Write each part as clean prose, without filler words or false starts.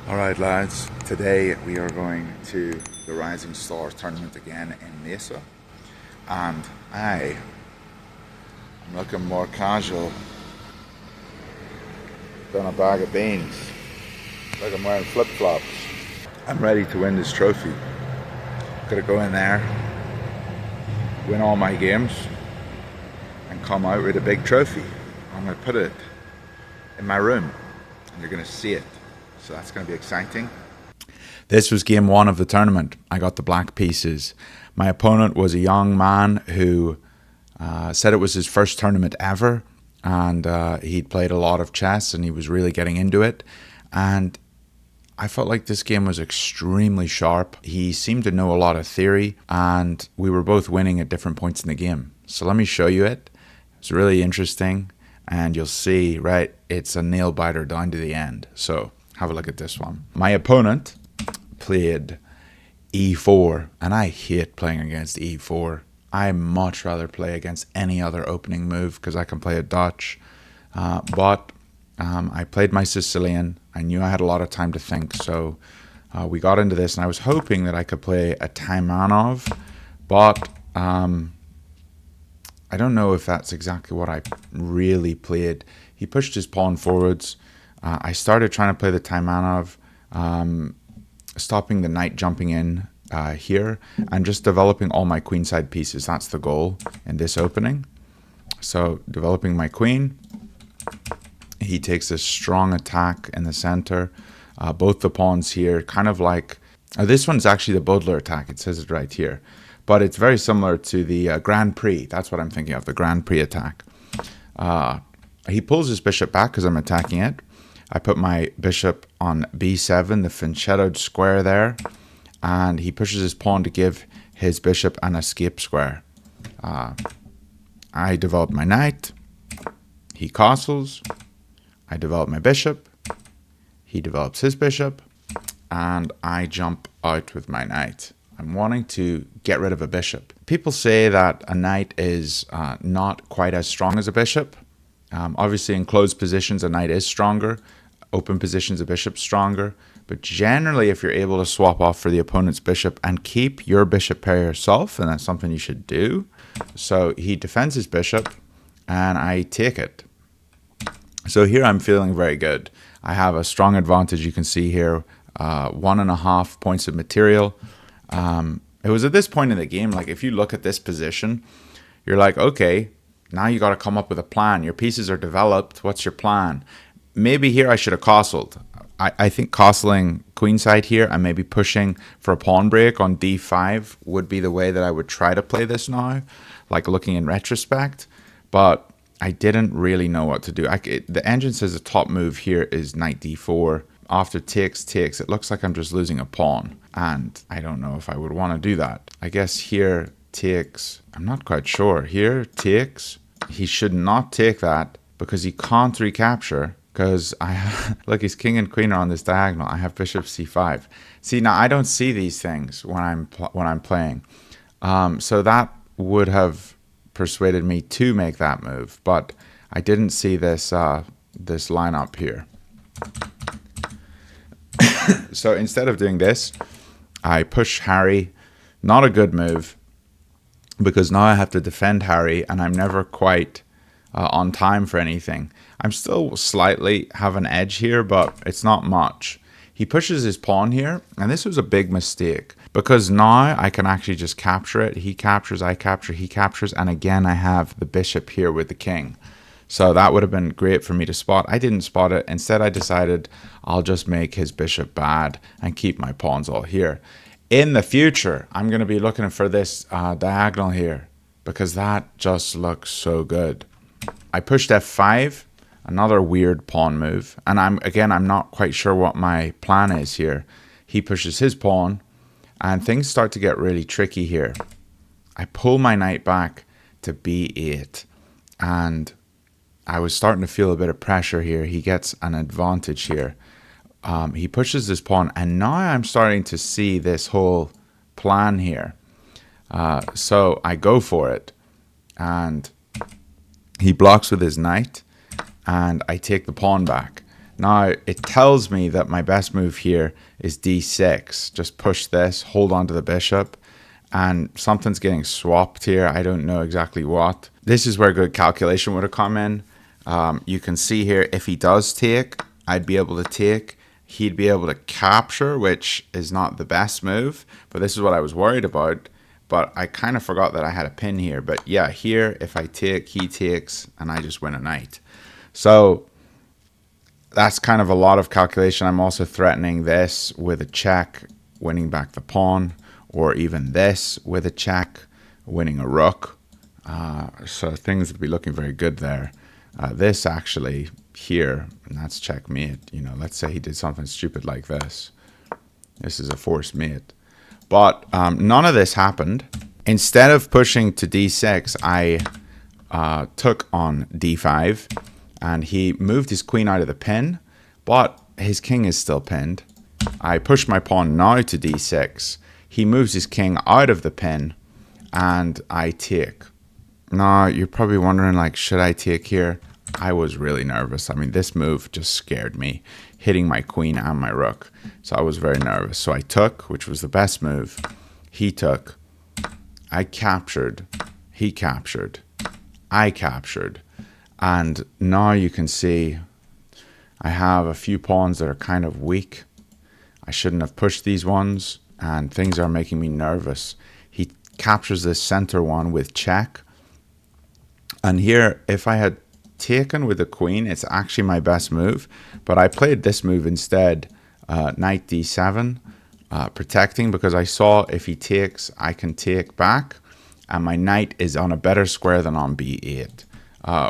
Alright lads, today we are going to the Rising Stars tournament again in Mesa, and I'm looking more casual than a bag of beans. Like I'm wearing flip-flops. I'm ready to win this trophy. Gotta go in there, win all my games, and come out with a big trophy. I'm gonna put it in my room, and you're gonna see it. So that's going to be exciting. This was game one of the tournament. I got the black pieces. My opponent was a young man who said it was his first tournament ever, and he'd played a lot of chess and he was really getting into it. And I felt like this game was extremely sharp. He seemed to know a lot of theory, and we were both winning at different points in the game. So let me show you it. It's really interesting, and you'll see, right, it's a nail biter down to the end. So have a look at this one. My opponent played e4, and I hate playing against e4. I much rather play against any other opening move because I can play a Dutch. But I played my Sicilian. I knew I had a lot of time to think, so we got into this, and I was hoping that I could play a Taimanov, but I don't know if that's exactly what I really played. He pushed his pawn forwards. I started trying to play the Taimanov, stopping the knight jumping in here, and just developing all my queenside pieces. That's the goal in this opening. So developing my queen. He takes a strong attack in the center. Both the pawns here, kind of like... this one's actually the Baudelaire attack. It says it right here. But it's very similar to the Grand Prix. That's what I'm thinking of, the Grand Prix attack. He pulls his bishop back because I'm attacking it. I put my bishop on b7, the fianchettoed square there, and he pushes his pawn to give his bishop an escape square. I develop my knight, he castles, I develop my bishop, he develops his bishop, and I jump out with my knight. I'm wanting to get rid of a bishop. People say that a knight is not quite as strong as a bishop. Obviously in closed positions a knight is stronger. Open positions a bishop's stronger. But generally if you're able to swap off for the opponent's bishop and keep your bishop pair yourself, and that's something you should do. So he defends his bishop and I take it. So here I'm feeling very good. I have a strong advantage. You can see here 1.5 points of material. It was at this point in the game, like if you look at this position, you're like, okay, now you got to come up with a plan. Your pieces are developed. What's your plan? Maybe here I should have castled. I think castling queenside here and maybe pushing for a pawn break on d5 would be the way that I would try to play this now, like looking in retrospect. But I didn't really know what to do. The engine says the top move here is knight d4. After takes, it looks like I'm just losing a pawn. And I don't know if I would want to do that. I guess here takes, I'm not quite sure. Here takes, he should not take that because he can't recapture. Because I have, look, his king and queen are on this diagonal. I have bishop c5. See, now I don't see these things when I'm playing. So that would have persuaded me to make that move, but I didn't see this this lineup here. So instead of doing this, I push Harry. Not a good move because now I have to defend Harry, and I'm never quite on time for anything. I'm still slightly have an edge here, but it's not much. He pushes his pawn here, and this was a big mistake because now I can actually just capture it. He captures, I capture, he captures, and again I have the bishop here with the king. So that would have been great for me to spot. I didn't spot it. Instead, I decided I'll just make his bishop bad and keep my pawns all here. In the future, I'm going to be looking for this diagonal here because that just looks so good. I pushed f5. Another weird pawn move. And I'm not quite sure what my plan is here. He pushes his pawn and things start to get really tricky here. I pull my knight back to b8 and I was starting to feel a bit of pressure here. He gets an advantage here. He pushes this pawn and now I'm starting to see this whole plan here. So I go for it and he blocks with his knight and I take the pawn back. Now, it tells me that my best move here is d6. Just push this, hold on to the bishop, and something's getting swapped here. I don't know exactly what. This is where good calculation would have come in. You can see here, if he does take, I'd be able to take. He'd be able to capture, which is not the best move, but this is what I was worried about. But I kind of forgot that I had a pin here. But yeah, here, if I take, he takes, and I just win a knight. So that's kind of a lot of calculation. I'm also threatening this with a check, winning back the pawn, or even this with a check, winning a rook. So things would be looking very good there. This actually here, and that's checkmate. You know, let's say he did something stupid like this. This is a forced mate. But none of this happened. Instead of pushing to d6, I took on d5, and he moved his queen out of the pin, but his king is still pinned. I push my pawn now to d6. He moves his king out of the pin, and I take. Now, you're probably wondering, like, should I take here? I was really nervous. I mean, this move just scared me, hitting my queen and my rook. So I was very nervous. So I took, which was the best move. He took. I captured. He captured. I captured. And now you can see I have a few pawns that are kind of weak. I shouldn't have pushed these ones, and things are making me nervous. He captures this center one with check. And here, if I had taken with the queen, it's actually my best move, but I played this move instead, knight d7, protecting, because I saw if he takes, I can take back, and my knight is on a better square than on b8,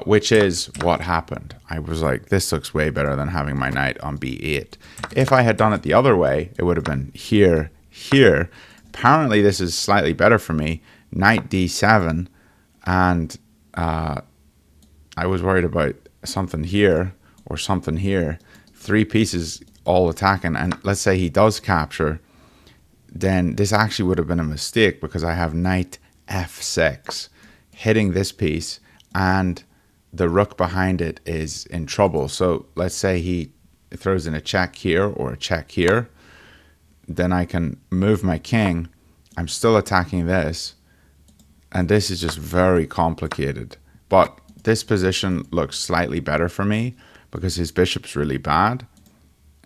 which is what happened. I was like, this looks way better than having my knight on b8. If I had done it the other way, it would have been here, here. Apparently this is slightly better for me, knight d7, and I was worried about something here or something here. 3 pieces all attacking, and let's say he does capture, then this actually would have been a mistake, because I have knight f6 hitting this piece, and the rook behind it is in trouble. So let's say he throws in a check here or a check here, then I can move my king. I'm still attacking this, and this is just very complicated. But this position looks slightly better for me because his bishop's really bad.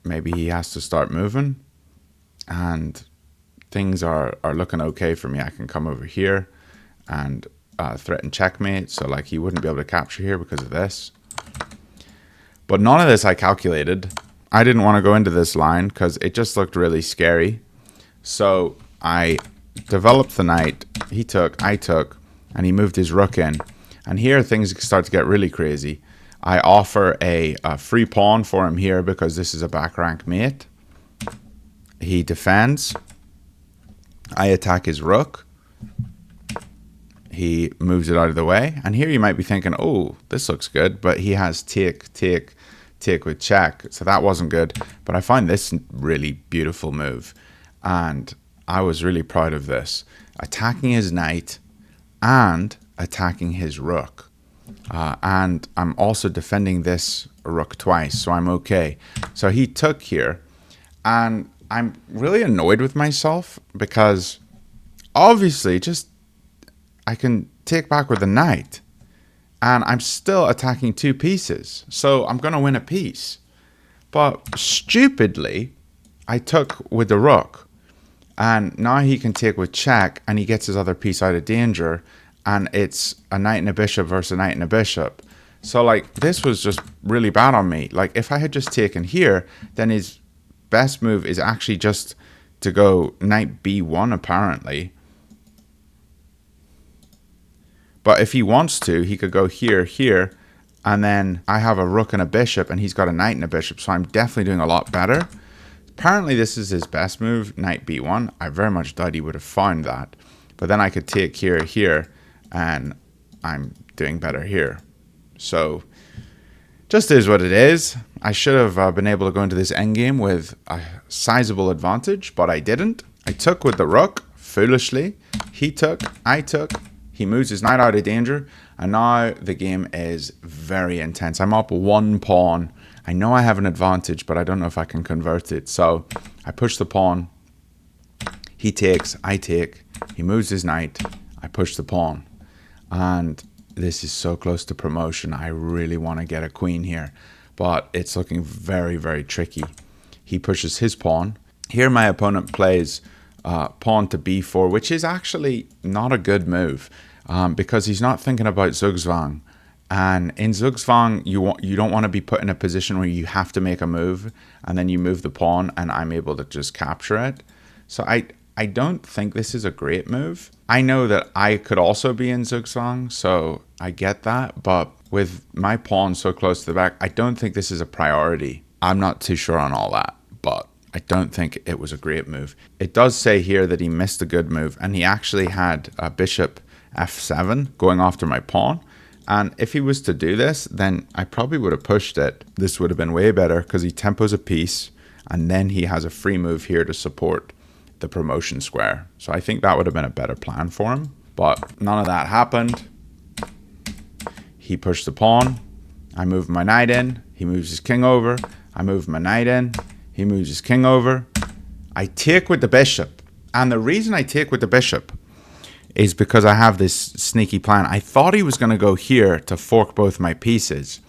Maybe he has to start moving, and things are looking okay for me. I can come over here and threaten checkmate, so like he wouldn't be able to capture here because of this. But none of this I calculated. I didn't want to go into this line because it just looked really scary. So I developed the knight. He took, I took, and he moved his rook in. And here things start to get really crazy. I offer a free pawn for him here because this is a back rank mate. He defends. I attack his rook. He moves it out of the way. And here you might be thinking, oh, this looks good. But he has take, take, take with check. So that wasn't good. But I find this really beautiful move. And I was really proud of this. Attacking his knight and attacking his rook. And I'm also defending this rook twice, so I'm okay. So he took here, and I'm really annoyed with myself because obviously just I can take back with the knight, and I'm still attacking 2 pieces, so I'm going to win a piece. But stupidly, I took with the rook, and now he can take with check, and he gets his other piece out of danger. And it's a knight and a bishop versus a knight and a bishop. So, like, this was just really bad on me. Like, if I had just taken here, then his best move is actually just to go knight b1, apparently. But if he wants to, he could go here, here. And then I have a rook and a bishop, and he's got a knight and a bishop. So I'm definitely doing a lot better. Apparently, this is his best move, knight b1. I very much doubt he would have found that. But then I could take here, here. And I'm doing better here. So just is what it is. I should have been able to go into this endgame with a sizable advantage, but I didn't. I took with the rook, foolishly. He took, I took. He moves his knight out of danger, and now the game is very intense. I'm up 1 pawn, I know I have an advantage, but I don't know if I can convert it. So I push the pawn. He takes, I take. He moves his knight. I push the pawn. And this is so close to promotion. I really want to get a queen here, but it's looking very, very tricky. He pushes his pawn. Here my opponent plays pawn to b4, which is actually not a good move because he's not thinking about Zugzwang. And in Zugzwang, you don't want to be put in a position where you have to make a move and then you move the pawn and I'm able to just capture it. So I don't think this is a great move. I know that I could also be in Zugzwang, so I get that. But with my pawn so close to the back, I don't think this is a priority. I'm not too sure on all that, but I don't think it was a great move. It does say here that he missed a good move, and he actually had a bishop f7 going after my pawn. And if he was to do this, then I probably would have pushed it. This would have been way better because he tempos a piece, and then he has a free move here to support the promotion square. So I think that would have been a better plan for him, but none of that happened. He pushed the pawn. I moved my knight in. He moves his king over. I move my knight in. He moves his king over. I take with the bishop. And the reason I take with the bishop is because I have this sneaky plan. I thought he was going to go here to fork both my pieces.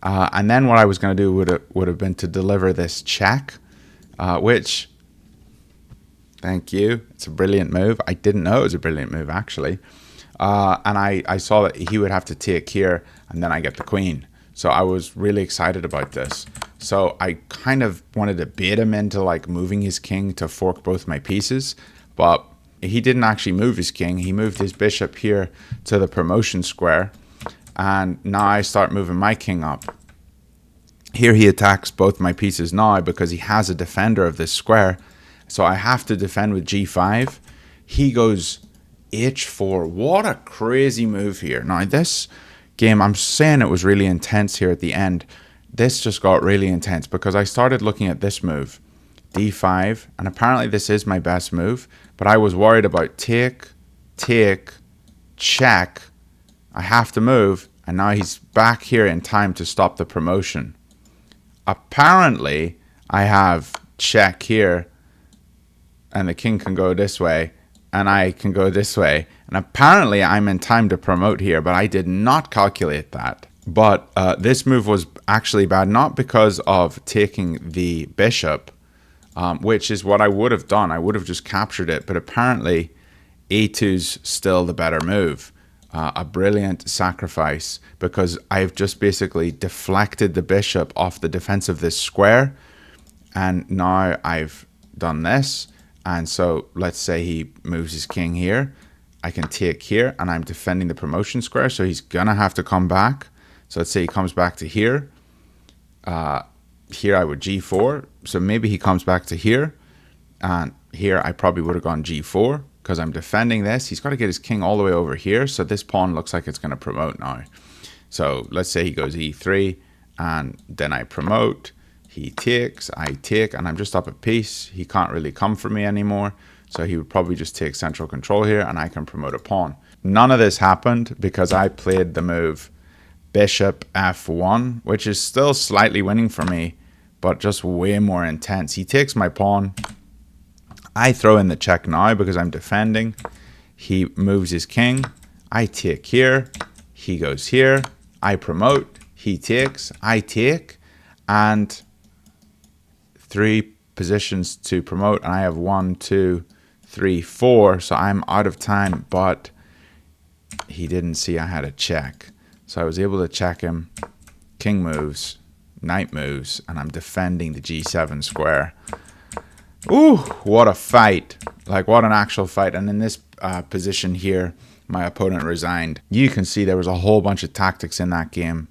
And then what I was going to do would have been to deliver this check, which... Thank you. It's a brilliant move. I didn't know it was a brilliant move, actually. And I saw that he would have to take here, and then I get the queen. So I was really excited about this. So I kind of wanted to bait him into like moving his king to fork both my pieces. But he didn't actually move his king. He moved his bishop here to the promotion square. And now I start moving my king up. Here he attacks both my pieces now because he has a defender of this square. So I have to defend with g5. He goes h4. What a crazy move here. Now this game, I'm saying it was really intense here at the end. This just got really intense because I started looking at this move, d5. And apparently this is my best move. But I was worried about take, check. I have to move. And now he's back here in time to stop the promotion. Apparently I have check here. And the king can go this way, and I can go this way. And apparently I'm in time to promote here, but I did not calculate that. But this move was actually bad, not because of taking the bishop, which is what I would have done. I would have just captured it, but apparently a2's still the better move. A brilliant sacrifice, because I've just basically deflected the bishop off the defense of this square, and now I've done this. And so let's say he moves his king here. I can take here, and I'm defending the promotion square, so he's going to have to come back. So let's say he comes back to here. Here I would g4. So maybe he comes back to here. And here I probably would have gone g4 because I'm defending this. He's got to get his king all the way over here. So this pawn looks like it's going to promote now. So let's say he goes e3, and then I promote. He takes, I take, and I'm just up a piece. He can't really come for me anymore. So he would probably just take central control here, and I can promote a pawn. None of this happened because I played the move bishop f1, which is still slightly winning for me, but just way more intense. He takes my pawn. I throw in the check now because I'm defending. He moves his king. I take here. He goes here. I promote. He takes. I take. And 3 positions to promote, and I have 1, 2, 3, 4, so I'm out of time, but he didn't see I had a check. So I was able to check him. King moves, knight moves, and I'm defending the g7 square. Ooh, what a fight. Like, what an actual fight. And in this position here, my opponent resigned. You can see there was a whole bunch of tactics in that game.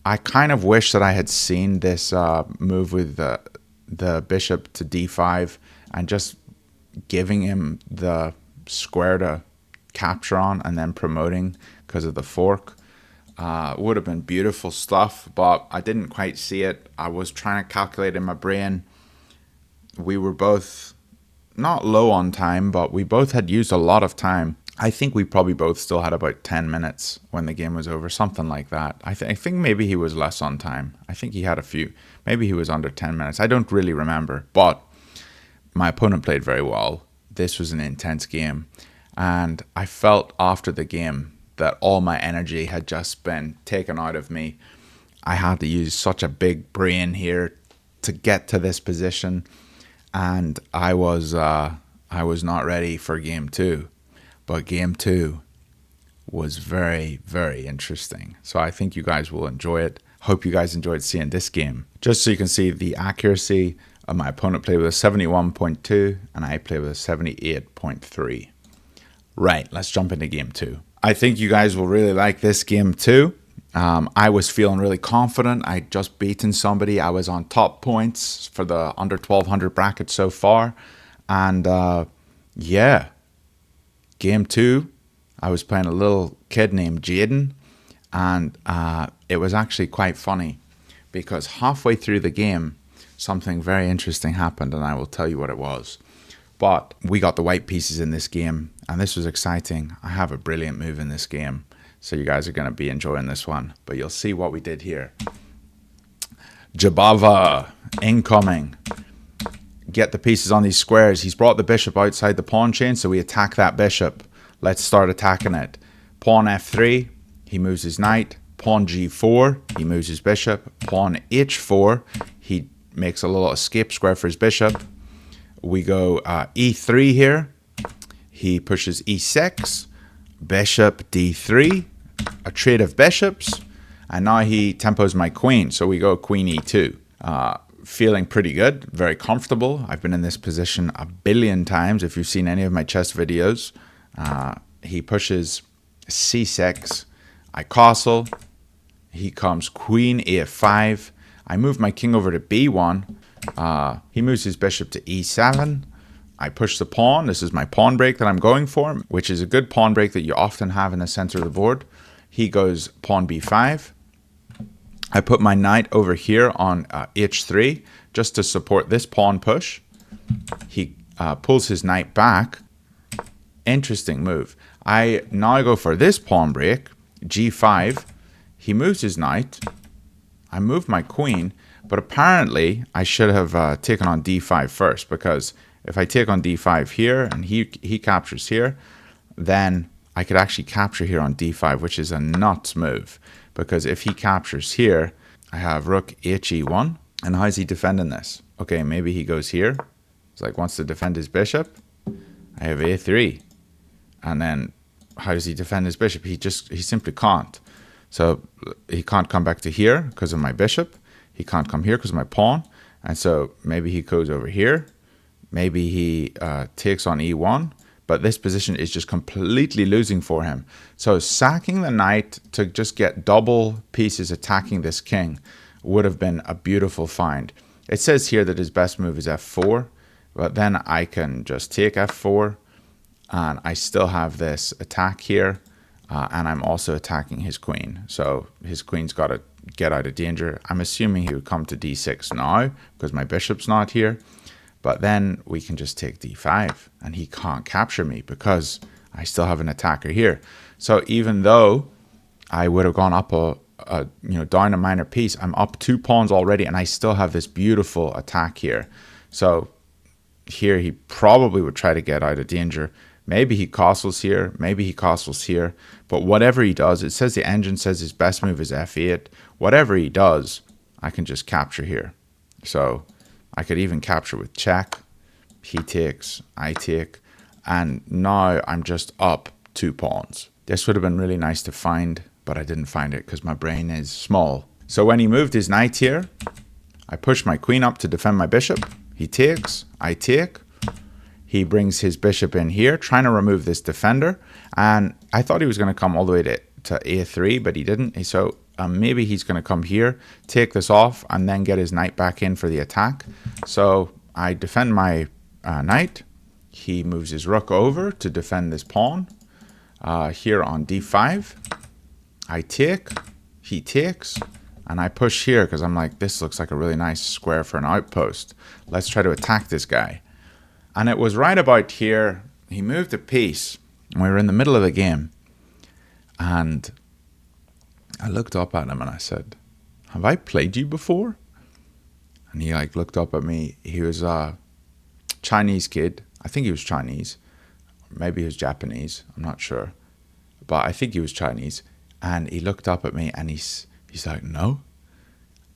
I kind of wish that I had seen this move with the bishop to d5 and just giving him the square to capture on and then promoting because of the fork. Would have been beautiful stuff, but I didn't quite see it. I was trying to calculate in my brain. We were both not low on time, but we both had used a lot of time. I think we probably both still had about 10 minutes when the game was over, something like that. I think maybe he was less on time. I think he had a few. Maybe he was under 10 minutes. I don't really remember, but my opponent played very well. This was an intense game, and I felt after the game that all my energy had just been taken out of me. I had to use such a big brain here to get to this position, and I was not ready for game two. But game two was very, very interesting. So I think you guys will enjoy it. Hope you guys enjoyed seeing this game. Just so you can see the accuracy of my opponent played with a 71.2 and I played with a 78.3. Right, let's jump into game two. I think you guys will really like this game too. I was feeling really confident. I'd just beaten somebody. I was on top points for the under 1200 bracket so far. And yeah. Game two, I was playing a little kid named Jaden, and it was actually quite funny because halfway through the game, something very interesting happened, and I will tell you what it was. But we got the white pieces in this game, and this was exciting. I have a brilliant move in this game, so you guys are going to be enjoying this one, but you'll see what we did here. Jabava, incoming. Get the pieces on these squares. He's brought the bishop outside the pawn chain, so we attack that bishop. Let's start attacking it. Pawn f3, he moves his knight. Pawn g4, he moves his bishop. Pawn h4, he makes a little escape square for his bishop. We go e3 here. He pushes e6, bishop d3, a trade of bishops, and now he tempos my queen, so we go queen e2. Feeling pretty good, very comfortable. I've been in this position a billion times. If you've seen any of my chess videos, he pushes c6. I castle. He comes queen a5. I move my king over to b1. He moves his bishop to e7. I push the pawn. This is my pawn break that I'm going for, which is a good pawn break that you often have in the center of the board. He goes pawn b5. I put my knight over here on h3 just to support this pawn push. He pulls his knight back. Interesting move. I now go for this pawn break, g5. He moves his knight. I move my queen, but apparently I should have taken on d5 first, because if I take on d5 here and he captures here, then I could actually capture here on d5, which is a nuts move. Because if he captures here, I have rook he1. And how is he defending this? Okay, maybe he goes here. It's like wants to defend his bishop. I have a3. And then how does he defend his bishop? He simply can't. So he can't come back to here because of my bishop. He can't come here because of my pawn. And so maybe he goes over here. Maybe he takes on e1. But this position is just completely losing for him. So sacking the knight to just get double pieces attacking this king would have been a beautiful find. It says here that his best move is f4, but then I can just take f4, and I still have this attack here, and I'm also attacking his queen. So his queen's got to get out of danger. I'm assuming he would come to d6 now because my bishop's not here. But then we can just take d5, and he can't capture me because I still have an attacker here. So even though I would have gone up down a minor piece, I'm up 2 pawns already, and I still have this beautiful attack here. So here he probably would try to get out of danger. Maybe he castles here, maybe he castles here. But whatever he does, it says the engine says his best move is f8. Whatever he does, I can just capture here. So I could even capture with check. He takes, I take, and now I'm just up 2 pawns. This would have been really nice to find, but I didn't find it because my brain is small. So when he moved his knight here, I push my queen up to defend my bishop. He takes, I take. He brings his bishop in here, trying to remove this defender. And I thought he was going to come all the way to a3, but he didn't. So maybe he's going to come here, take this off, and then get his knight back in for the attack. So I defend my knight. He moves his rook over to defend this pawn. Here on d5, I take, he takes, and I push here because I'm like, this looks like a really nice square for an outpost. Let's try to attack this guy. And it was right about here, he moved a piece, And we were in the middle of the game. And I looked up at him and I said, have I played you before? And he like looked up at me. He was a Chinese kid. I think he was Chinese. Maybe he was Japanese. I'm not sure. But I think he was Chinese. And he looked up at me and he's like, no.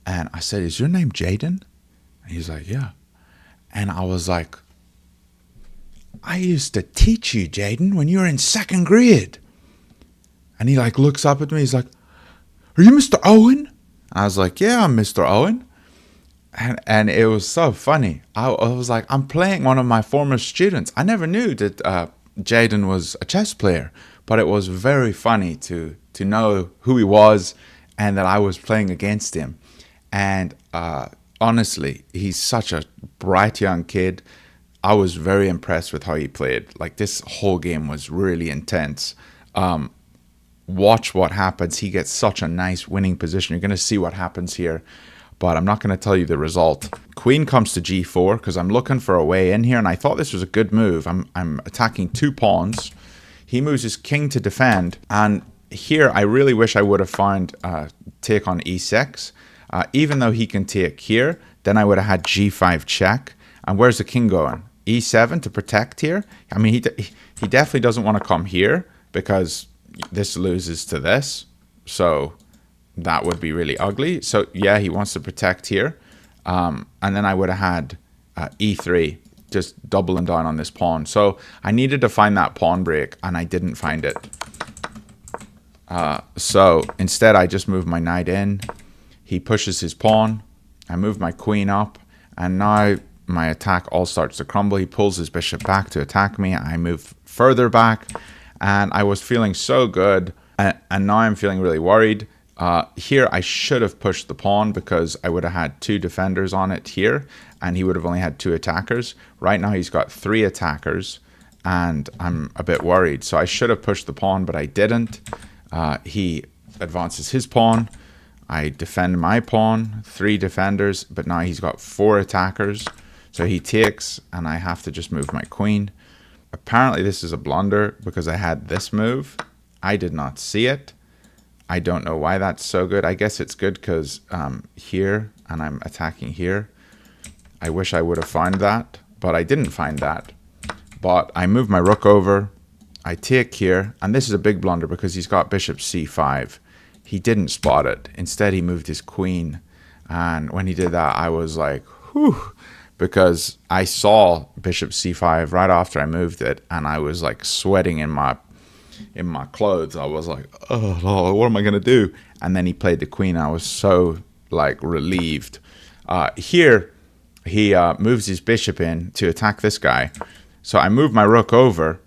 And I said, is your name Jaden? And he's like, yeah. And I was like, I used to teach you, Jaden, when you were in 2nd grade. And he like looks up at me. He's like, are you Mr. Owen? I was like, yeah, I'm Mr. Owen. And it was so funny. I was like, I'm playing one of my former students. I never knew that Jaden was a chess player, but it was very funny to know who he was and that I was playing against him. And honestly, he's such a bright young kid. I was very impressed with how he played. Like, this whole game was really intense. Watch what happens. He gets such a nice winning position. You're going to see what happens here, but I'm not going to tell you the result. Queen comes to g4 because I'm looking for a way in here, and I thought this was a good move. I'm attacking 2 pawns. He moves his king to defend, and here I really wish I would have found take on e6. Even though he can take here, then I would have had g5 check. And where's the king going? e7 to protect here? I mean, he definitely doesn't want to come here because this loses to this. So that would be really ugly. So yeah, he wants to protect here. And then I would have had e3, just doubling down on this pawn. So I needed to find that pawn break, and I didn't find it. So instead, I just moved my knight in. He pushes his pawn. I move my queen up. And now my attack all starts to crumble. He pulls his bishop back to attack me. I move further back. And I was feeling so good. And now I'm feeling really worried. Here, I should have pushed the pawn because I would have had 2 defenders on it here. And he would have only had 2 attackers. Right now, he's got 3 attackers. And I'm a bit worried. So I should have pushed the pawn, but I didn't. He advances his pawn. I defend my pawn, 3 defenders, but now he's got 4 attackers. So he takes, and I have to just move my queen. Apparently this is a blunder because I had this move. I did not see it. I don't know why that's so good. I guess it's good because here, and I'm attacking here. I wish I would have found that, but I didn't find that. But I move my rook over. I take here, and this is a big blunder because he's got bishop c5. He didn't spot it. Instead, he moved his queen. And when he did that, I was like, whew, because I saw bishop c5 right after I moved it, and I was like sweating in my clothes. I was like, oh, Lord, what am I going to do? And then he played the queen. I was so like relieved. Here, he moves his bishop in to attack this guy. So I move my rook over.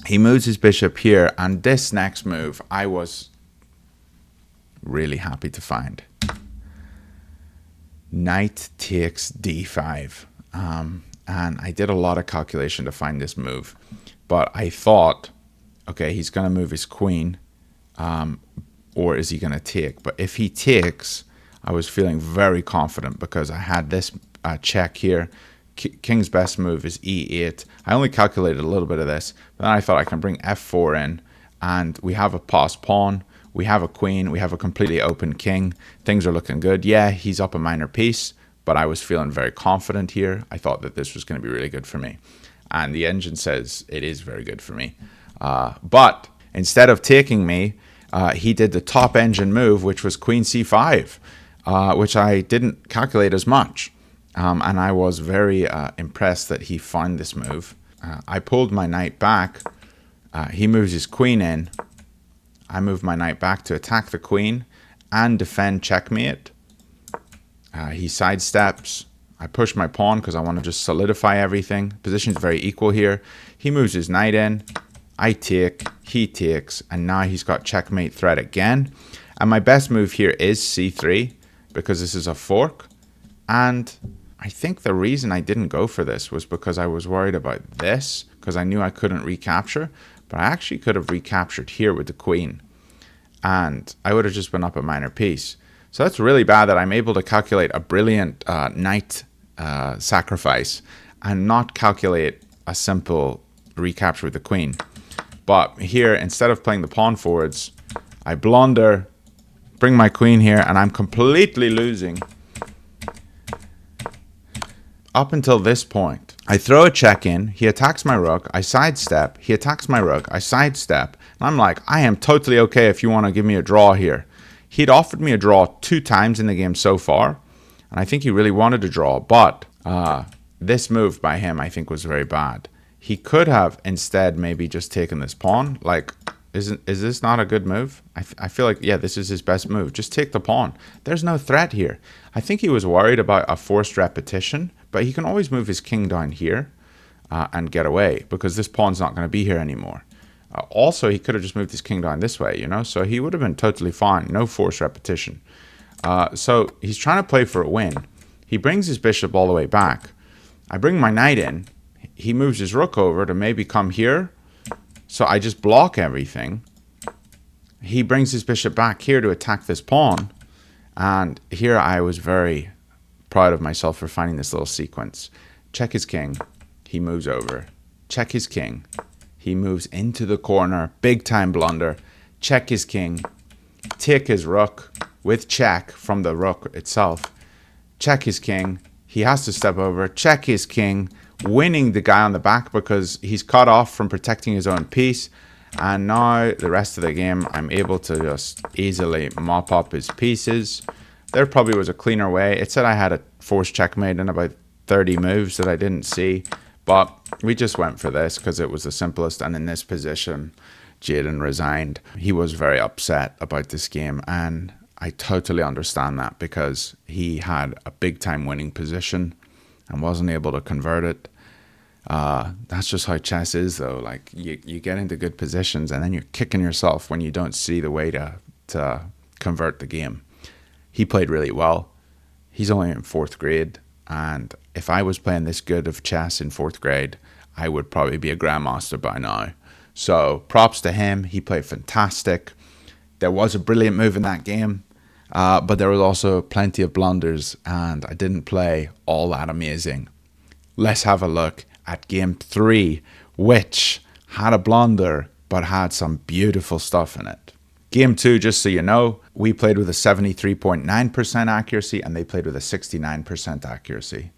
He moves his bishop here, and this next move, I was really happy to find. Knight takes d5. And I did a lot of calculation to find this move. But I thought, okay, he's going to move his queen. Or is he going to take? But if he takes, I was feeling very confident because I had this check here. King's best move is e8. I only calculated a little bit of this. But then I thought I can bring f4 in. And we have a passed pawn. We have a queen. We have a completely open king. Things are looking good. Yeah, he's up a minor piece, but I was feeling very confident here. I thought that this was going to be really good for me. And the engine says it is very good for me. But instead of taking me, he did the top engine move, which was queen c5, which I didn't calculate as much. And I was very impressed that he found this move. I pulled my knight back. He moves his queen in. I move my knight back to attack the queen and defend checkmate. He sidesteps. I push my pawn because I want to just solidify everything. Position's very equal here. He moves his knight in. I take. He takes. And now he's got checkmate threat again. And my best move here is c3 because this is a fork. And I think the reason I didn't go for this was because I was worried about this because I knew I couldn't recapture. But I actually could have recaptured here with the queen. And I would have just been up a minor piece. So that's really bad that I'm able to calculate a brilliant knight sacrifice and not calculate a simple recapture with the queen. But here, instead of playing the pawn forwards, I blunder, bring my queen here, and I'm completely losing. Up until this point, I throw a check in, he attacks my rook, I sidestep, he attacks my rook, I sidestep, and I'm like, I am totally okay if you want to give me a draw here. He'd offered me a draw 2 times in the game so far, and I think he really wanted to draw, but this move by him I think was very bad. He could have instead maybe just taken this pawn. Like, is this not a good move? I feel like, yeah, this is his best move. Just take the pawn. There's no threat here. I think he was worried about a forced repetition, but he can always move his king down here and get away because this pawn's not going to be here anymore. Also, he could have just moved his king down this way, you know, so he would have been totally fine. No forced repetition. So he's trying to play for a win. He brings his bishop all the way back. I bring my knight in. He moves his rook over to maybe come here. So I just block everything. He brings his bishop back here to attack this pawn. And here I was very proud of myself for finding this little sequence. Check his king. He moves over. Check his king. He moves into the corner. Big time blunder. Check his king. Take his rook with check from the rook itself. Check his king. He has to step over. Check his king. Winning the guy on the back because he's cut off from protecting his own piece. And now the rest of the game, I'm able to just easily mop up his pieces. There probably was a cleaner way. It said I had a forced checkmate in about 30 moves that I didn't see. But we just went for this because it was the simplest. And in this position, Jaden resigned. He was very upset about this game. And I totally understand that because he had a big time winning position and wasn't able to convert it. That's just how chess is, though. Like, you get into good positions and then you're kicking yourself when you don't see the way to convert the game. He played really well. He's only in 4th grade, and if I was playing this good of chess in 4th grade, I would probably be a grandmaster by now. So props to him. He played fantastic. There was a brilliant move in that game, but there was also plenty of blunders, and I didn't play all that amazing. Let's have a look at game 3, which had a blunder, but had some beautiful stuff in it. Game 2, just so you know, we played with a 73.9% accuracy, and they played with a 69% accuracy.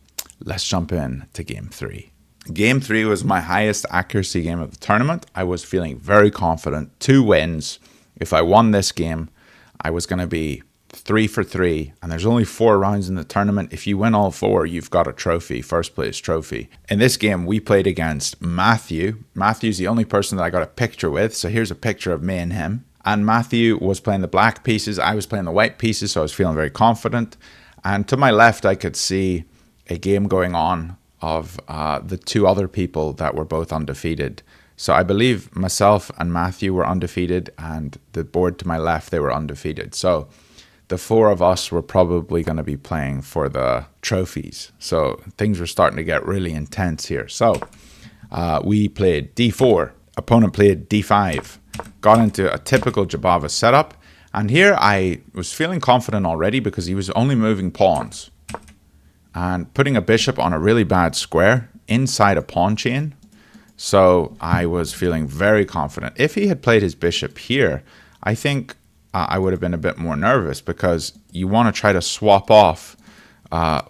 Let's jump in to game 3. Game 3 was my highest accuracy game of the tournament. I was feeling very confident. 2 wins. If I won this game, I was going to be 3 for 3, and there's only 4 rounds in the tournament. If you win all 4, you've got a trophy, first place trophy. In this game, we played against Matthew. Matthew's the only person that I got a picture with, so here's a picture of me and him. And Matthew was playing the black pieces, I was playing the white pieces, so I was feeling very confident. And to my left, I could see a game going on of the 2 other people that were both undefeated. So I believe myself and Matthew were undefeated, and the board to my left, they were undefeated. So the 4 of us were probably going to be playing for the trophies. So things were starting to get really intense here. So we played d4. Opponent played d5. Got into a typical Jabava setup. And here I was feeling confident already because he was only moving pawns. And putting a bishop on a really bad square inside a pawn chain. So I was feeling very confident. If he had played his bishop here, I think I would have been a bit more nervous because you want to try to swap off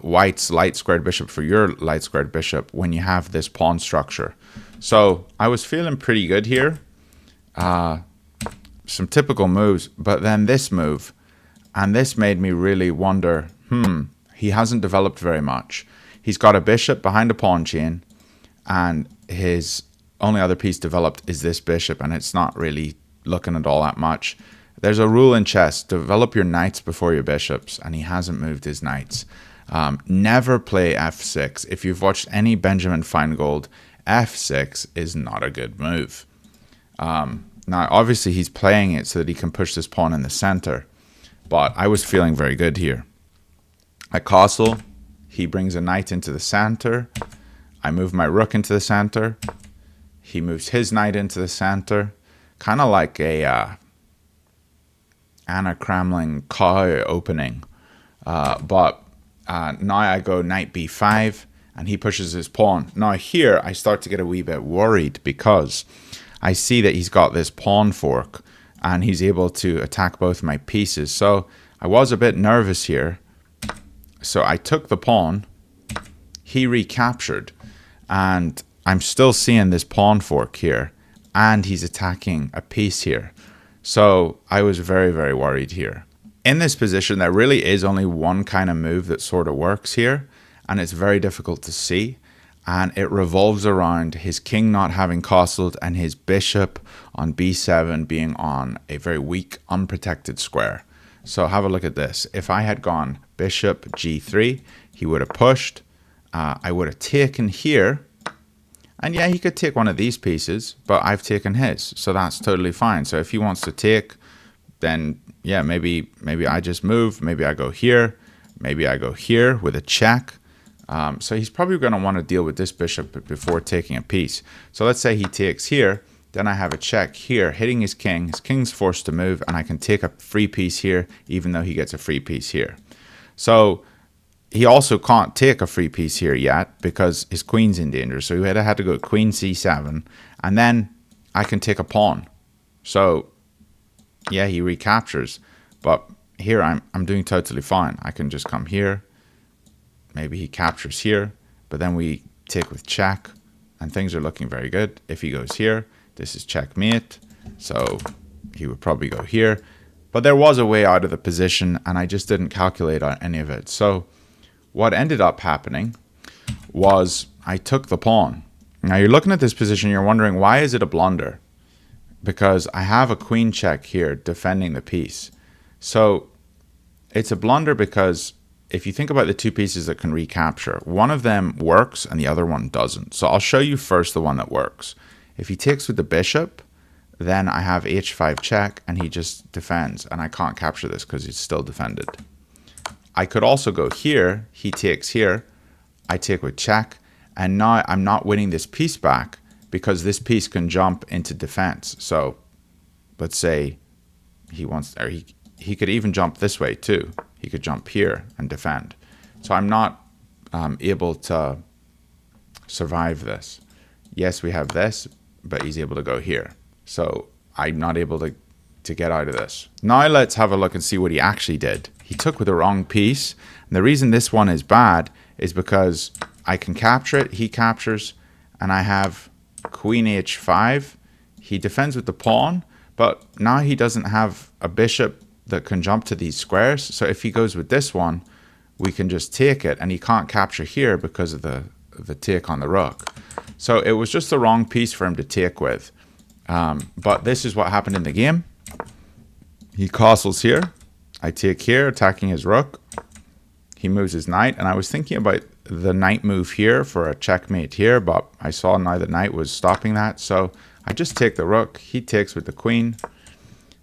white's light squared bishop for your light squared bishop when you have this pawn structure. So I was feeling pretty good here. Some typical moves, but then this move, and this made me really wonder, he hasn't developed very much. He's got a bishop behind a pawn chain, and his only other piece developed is this bishop, and it's not really looking at all that much. There's a rule in chess, develop your knights before your bishops, and he hasn't moved his knights. Never play f6. If you've watched any Benjamin Feingold, f6 is not a good move. Now, obviously, he's playing it so that he can push this pawn in the center, but I was feeling very good here. I castle, he brings a knight into the center, I move my rook into the center, he moves his knight into the center, kind of like a Anna Kramling cow opening, but now I go knight b5, and he pushes his pawn. Now here, I start to get a wee bit worried because I see that he's got this pawn fork and he's able to attack both my pieces. So I was a bit nervous here. So I took the pawn, he recaptured, and I'm still seeing this pawn fork here, and he's attacking a piece here. So I was very, very worried here. In this position, there really is only one kind of move that sort of works here, and it's very difficult to see. And it revolves around his king not having castled and his bishop on b7 being on a very weak, unprotected square. So have a look at this. If I had gone bishop g3, he would have pushed. I would have taken here. And yeah, he could take one of these pieces, but I've taken his. So that's totally fine. So if he wants to take, then yeah, maybe I just move. Maybe I go here. Maybe I go here with a check. So he's probably going to want to deal with this bishop before taking a piece. So let's say he takes here. Then I have a check here, hitting his king. His king's forced to move, and I can take a free piece here, even though he gets a free piece here. So he also can't take a free piece here yet because his queen's in danger. So he would have had to go queen c7, and then I can take a pawn. So yeah, he recaptures, but here I'm doing totally fine. I can just come here. Maybe he captures here, but then we take with check, and things are looking very good. If he goes here, this is checkmate. So he would probably go here, but there was a way out of the position, and I just didn't calculate on any of it. So what ended up happening was I took the pawn. Now you're looking at this position, you're wondering, why is it a blunder? Because I have a queen check here defending the piece. So it's a blunder because if you think about the two pieces that can recapture, one of them works and the other one doesn't. So I'll show you first the one that works. If he takes with the bishop, then I have h5 check and he just defends, and I can't capture this because he's still defended. I could also go here, he takes here, I take with check, and now I'm not winning this piece back because this piece can jump into defense. So let's say he wants, or he could even jump this way too. He could jump here and defend. So I'm not able to survive this. Yes, we have this, but he's able to go here. So I'm not able to get out of this. Now let's have a look and see what he actually did. He took with the wrong piece. And the reason this one is bad is because I can capture it, he captures, and I have queen h5. He defends with the pawn, but now he doesn't have a bishop that can jump to these squares. So if he goes with this one, we can just take it, and he can't capture here because of the take on the rook. So it was just the wrong piece for him to take with. But this is what happened in the game. He castles here. I take here, attacking his rook. He moves his knight, and I was thinking about the knight move here for a checkmate here, but I saw now the knight was stopping that. So I just take the rook. He takes with the queen.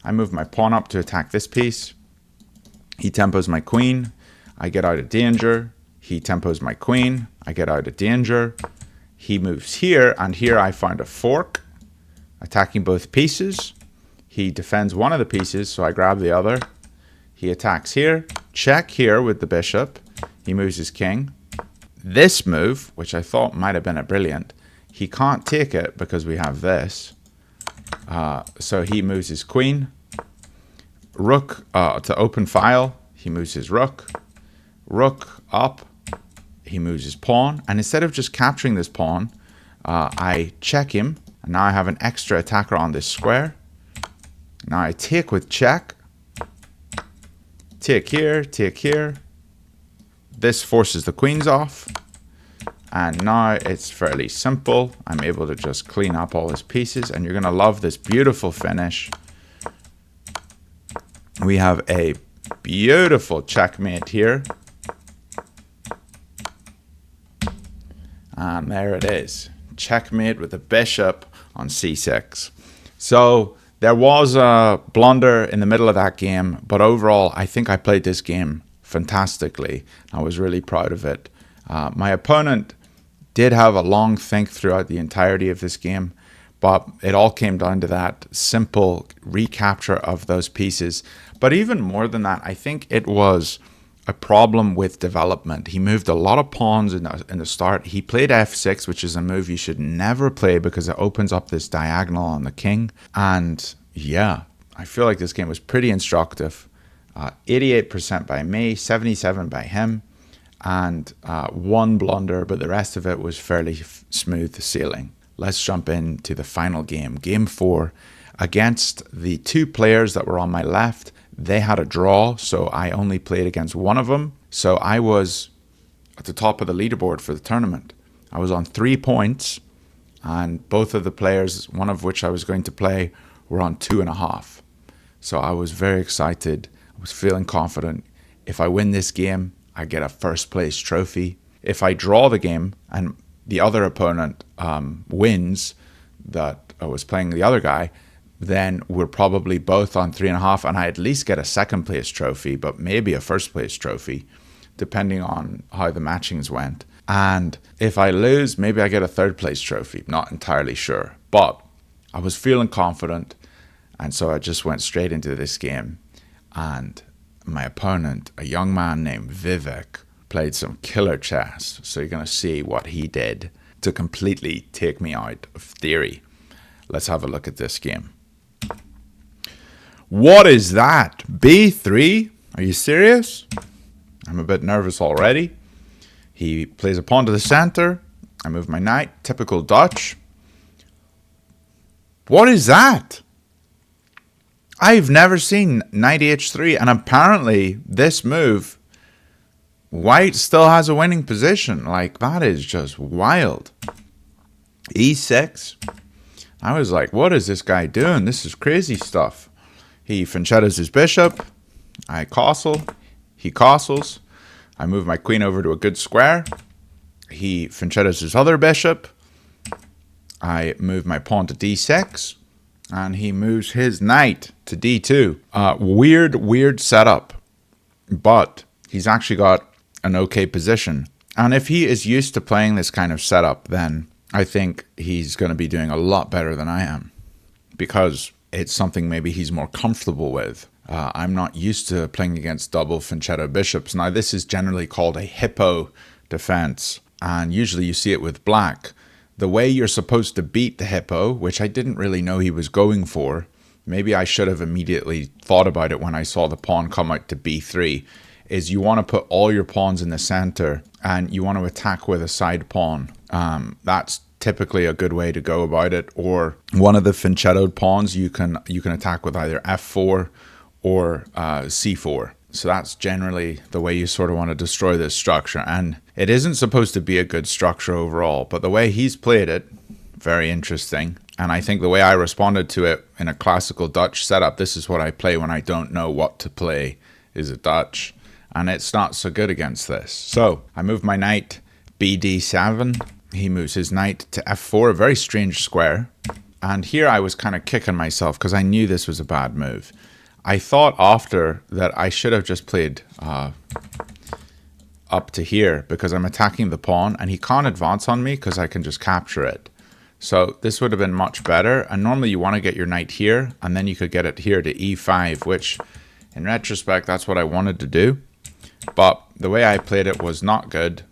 I move my pawn up to attack this piece. He tempos my queen. I get out of danger. He tempos my queen. I get out of danger. He moves here, and here I find a fork, attacking both pieces. He defends one of the pieces, so I grab the other. He attacks here, check here with the bishop. He moves his king. This move, which I thought might have been a brilliant, he can't take it because we have this. So he moves his queen. Rook to open file, he moves his rook. Rook up, he moves his pawn. And instead of just capturing this pawn, I check him. And now I have an extra attacker on this square. Now I take with check. Take here, take here. This forces the queens off. And now it's fairly simple. I'm able to just clean up all his pieces, and you're going to love this beautiful finish. We have a beautiful checkmate here. And there it is. Checkmate with the bishop on c6. So there was a blunder in the middle of that game, but overall, I think I played this game fantastically. I was really proud of it. My opponent did have a long think throughout the entirety of this game, but it all came down to that simple recapture of those pieces. But even more than that, I think it was a problem with development. He moved a lot of pawns in the start. He played f6, which is a move you should never play because it opens up this diagonal on the king. And yeah, I feel like this game was pretty instructive. 88% by me, 77% by him, and one blunder, but the rest of it was fairly smooth sailing. Let's jump into the final game. Game 4 against the two players that were on my left. They had a draw, so I only played against one of them. So I was at the top of the leaderboard for the tournament. I was on 3 points, and both of the players, one of which I was going to play, were on 2.5. So I was very excited. I was feeling confident. If I win this game, I get a first place trophy. If I draw the game and the other opponent wins, that I was playing the other guy, then we're probably both on 3.5, and I at least get a second place trophy, but maybe a first place trophy, depending on how the matchings went. And if I lose, maybe I get a third place trophy. Not entirely sure, but I was feeling confident, and so I just went straight into this game. And my opponent, a young man named Vivek, played some killer chess. So you're going to see what he did to completely take me out of theory. Let's have a look at this game. What is that? B3? Are you serious? I'm a bit nervous already. He plays a pawn to the center. I move my knight. Typical Dutch. What is that? I've never seen knight h3, and apparently this move, white still has a winning position. Like, that is just wild. e6. I was like, what is this guy doing? This is crazy stuff. He fianchettas his bishop. I castle. He castles. I move my queen over to a good square. He fianchettas his other bishop. I move my pawn to d6. And he moves his knight to d2. Weird setup. But he's actually got an okay position. And if he is used to playing this kind of setup, then I think he's going to be doing a lot better than I am. Because it's something maybe he's more comfortable with. I'm not used to playing against double fianchetto bishops. Now, this is generally called a hippo defense. And usually you see it with black. The way you're supposed to beat the hippo, which I didn't really know he was going for, maybe I should have immediately thought about it when I saw the pawn come out to b3, is you want to put all your pawns in the center and you want to attack with a side pawn. That's typically a good way to go about it. Or one of the fianchettoed pawns you can attack with either f4 or c4. So that's generally the way you sort of want to destroy this structure. And it isn't supposed to be a good structure overall, but the way he's played it, very interesting. And I think the way I responded to it in a classical Dutch setup, this is what I play when I don't know what to play, is a Dutch. And it's not so good against this. So I move my knight bd7. He moves his knight to f4, a very strange square. And here I was kind of kicking myself because I knew this was a bad move. I thought after that I should have just played up to here because I'm attacking the pawn and he can't advance on me because I can just capture it. So this would have been much better. And normally you want to get your knight here and then you could get it here to e5, which in retrospect, that's what I wanted to do. But the way I played it was not good.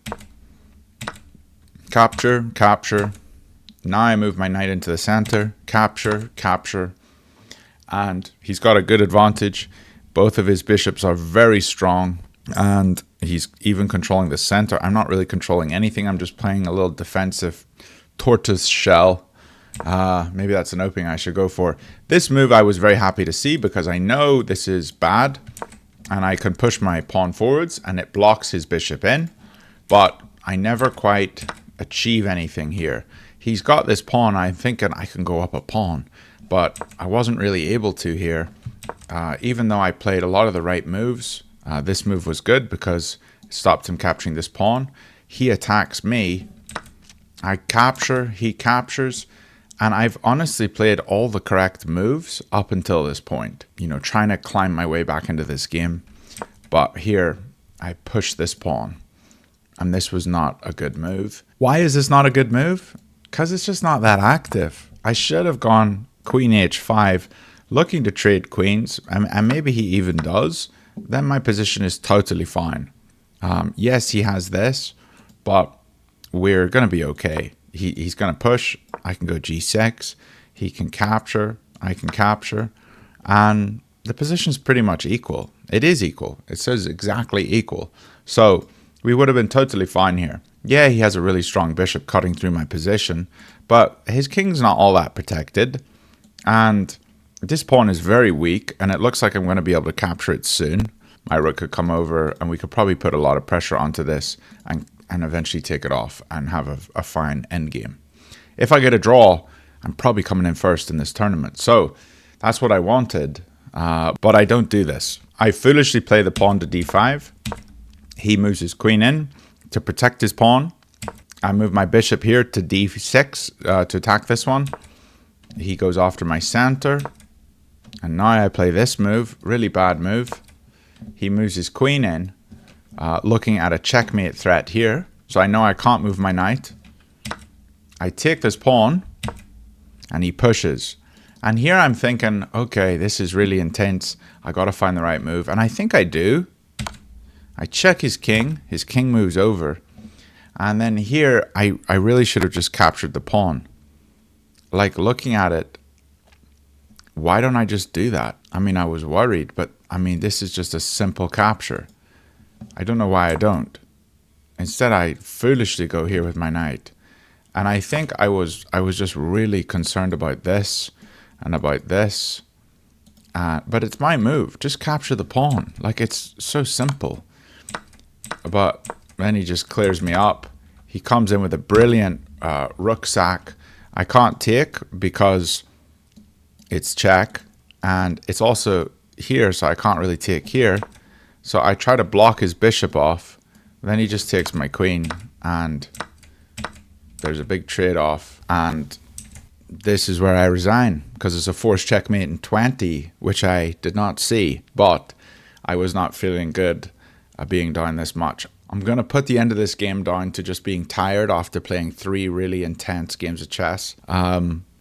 Capture, capture. Now I move my knight into the center. Capture, capture. And he's got a good advantage. Both of his bishops are very strong. And he's even controlling the center. I'm not really controlling anything. I'm just playing a little defensive tortoise shell. Maybe that's an opening I should go for. This move I was very happy to see because I know this is bad. And I can push my pawn forwards and it blocks his bishop in. But I never quite achieve anything here. He's got this pawn. I'm thinking I can go up a pawn. But I wasn't really able to here. Even though I played a lot of the right moves, this move was good because it stopped him capturing this pawn. He attacks me. I capture, he captures. And I've honestly played all the correct moves up until this point. You know, trying to climb my way back into this game. But here, I pushed this pawn. And this was not a good move. Why is this not a good move? Because it's just not that active. I should have gone Queen h5, looking to trade queens, and maybe he even does. then my position is totally fine. Yes, he has this, but we're going to be okay. He's going to push. I can go g6. He can capture. I can capture. And the position's pretty much equal. It is equal. It says exactly equal. So we would have been totally fine here. Yeah, he has a really strong bishop cutting through my position, but his king's not all that protected. And this pawn is very weak, and it looks like I'm going to be able to capture it soon. My rook could come over, and we could probably put a lot of pressure onto this and eventually take it off and have a fine endgame. If I get a draw, I'm probably coming in first in this tournament. So that's what I wanted, but I don't do this. I foolishly play the pawn to d5. He moves his queen in to protect his pawn. I move my bishop here to d6 to attack this one. He goes after my center. And now I play this move, really bad move. He moves his queen in, looking at a checkmate threat here. So I know I can't move my knight. I take this pawn, and he pushes. And here I'm thinking, okay, this is really intense. I got to find the right move. And I think I do. I check his king. His king moves over. And then here, I really should have just captured the pawn. Like, looking at it, why don't I just do that? I mean, I was worried, but I mean, this is just a simple capture. I don't know why I don't. Instead, I foolishly go here with my knight. And I think I was just really concerned about this and about this. But it's my move. Just capture the pawn. Like, it's so simple. But then he just clears me up. He comes in with a brilliant rook sack. I can't take because it's check. And it's also here, so I can't really take here. So I try to block his bishop off. Then he just takes my queen. And there's a big trade-off. And this is where I resign, because it's a forced checkmate in 20, which I did not see. But I was not feeling good being down this much. I'm going to put the end of this game down to just being tired after playing 3 really intense games of chess.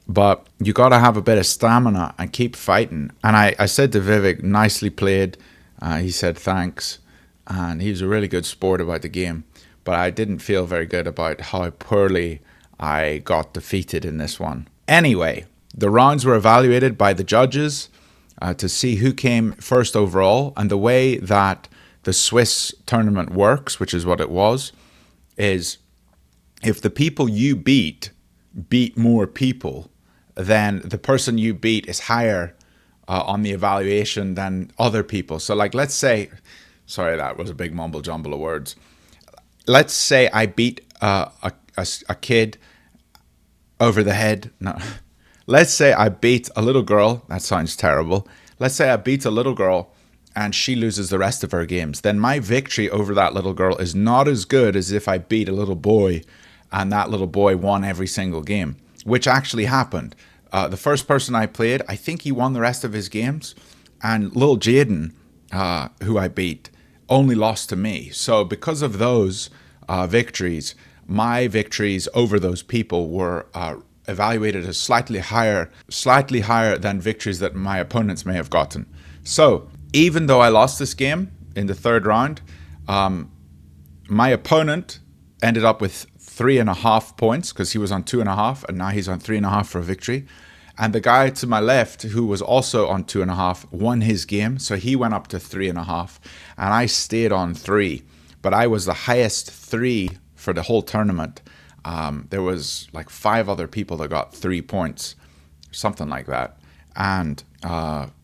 But you got to have a bit of stamina and keep fighting. And I said to Vivek, nicely played. He said thanks. And he was a really good sport about the game. But I didn't feel very good about how poorly I got defeated in this one. Anyway, the rounds were evaluated by the judges to see who came first overall. And the way that the Swiss tournament works, which is what it was, is if the people you beat more people, then the person you beat is higher on the evaluation than other people. So like, let's say, sorry, that was a big mumble jumble of words. Let's say I beat a kid over the head. No, let's say I beat a little girl. That sounds terrible. Let's say I beat a little girl and she loses the rest of her games. Then my victory over that little girl is not as good as if I beat a little boy and that little boy won every single game, which actually happened. The first person I played, I think he won the rest of his games. And little Jaden, who I beat, only lost to me. So because of those victories, my victories over those people were evaluated as slightly higher than victories that my opponents may have gotten. So even though I lost this game in the third round, my opponent ended up with 3.5 points because he was on 2.5 and now he's on 3.5 for a victory. And the guy to my left, who was also on 2.5, won his game. So he went up to 3.5 and I stayed on 3. But I was the highest 3 for the whole tournament. There was like 5 other people that got 3 points, something like that. And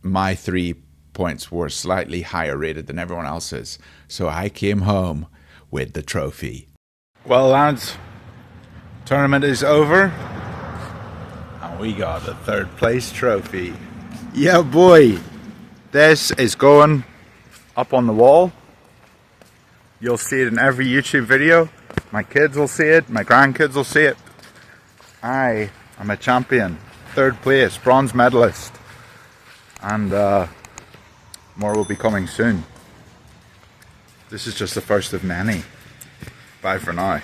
my 3 points were slightly higher rated than everyone else's. So I came home with the trophy. Well, lads, tournament is over. And we got the 3rd place trophy. Yeah, boy. This is going up on the wall. You'll see it in every YouTube video. My kids will see it. My grandkids will see it. I am a champion. 3rd place, bronze medalist. And more will be coming soon. This is just the first of many. Bye for now.